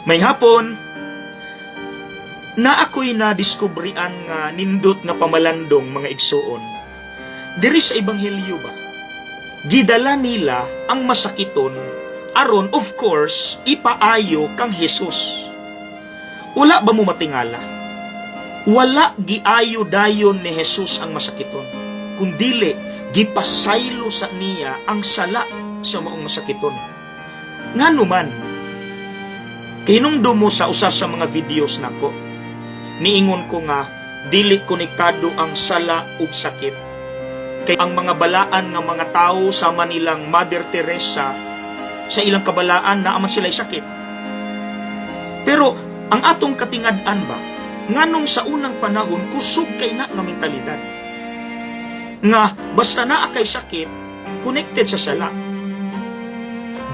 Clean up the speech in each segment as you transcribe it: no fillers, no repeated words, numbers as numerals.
May hapon, na ako'y nadiskubrian nga nindot nga pamalandong mga igsuon. Diri sa Ebanghelyo ba? Gidala nila ang masakiton aron of course ipaayo kang Hesus. Wala ba mo matingala? Wala giayo dayon ni Hesus ang masakiton, kundili gipasaylo sa niya ang sala sa maong masakiton. Nganuman, kinungdo mo sa usa sa mga videos nako, niingon ko nga dili konektado ang sala ug sakit. Kay ang mga balaan nga mga tao sama nilang Mother Teresa, sa ilang kabalaan na aman sila'y sakit. Pero ang atong katingad-an ba, nganong sa unang panahon kusog kay na nga mentalidad nga basta naa kay sakit connected sa sala,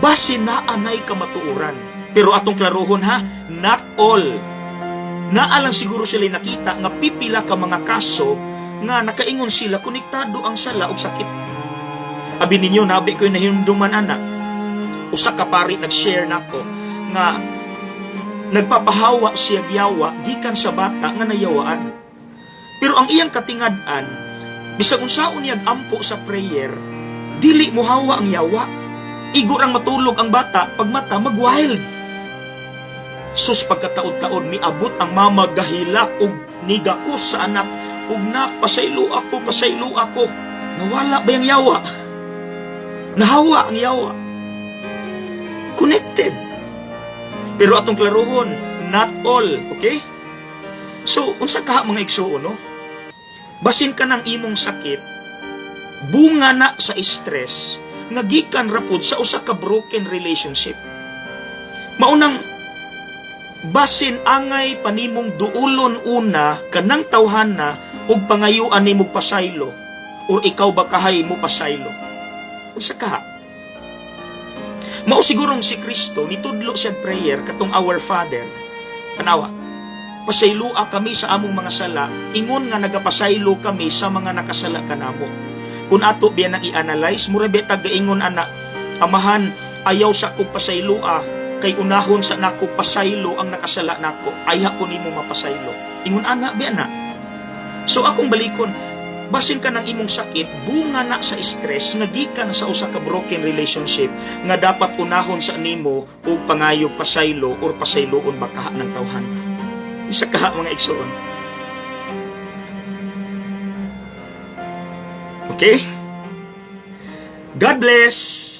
base na anay kamatuoran. Pero atong klarohon ha, not all. Naalang siguro sila nakita nga pipila ka mga kaso nga nakaingon sila konektado ang sala og sakit. Abi ninyo, nabi ko'y nahinduman anak. Usa ka pari nag-share nako nga nagpapahawa siya giyawa gikan sa bata nga nayawaan. Pero ang iyang katingad-an, bisag unsaon niyag ampo sa prayer, dili mo hawa ang yawa. Igor ang matulog ang bata, pagmata mag-wild. Sus, pagkataod-taod miabot ang mama gahilak og nigakos sa anak, ug nak, pasaylo ako. Nawala ba yung yawa? Nahawa ang yawa. Connected. Pero atong klarohon, not all, okay? So, unsa ka mga igsuon, no? Basin ka ng imong sakit, bunga na sa stress, nga gikan rapod sa usa ka broken relationship. Maunang, basin angay panimong duulon una kanang tawhana ug pangayuan nimo pasaylo, or ikaw ba kahay mo pasaylo? Unsa ka? Mao sigurong si Kristo nitudlo siya prayer katong Our Father. Tanawa, pasaylua kami sa among mga sala, ingon nga nagapasaylo kami sa mga nakasala kanamo. Kung ato biya nang i-analyze, murabe taga-ingon ana, amahan, ayaw sa kong pasaylua, kay unahon sa nako pasaylo ang nakasala nako, ayaw ko nimo mapasaylo. Ingon ana biya na. So akong balikon, basin ka ng imong sakit, bunga na sa stress, nga gikan sa usa ka broken relationship, nga dapat unahon sa nimo og pangayog pasaylo or pasayloon bakaha ng tawhan. Isa kaha mga igsoon. Okay? God bless!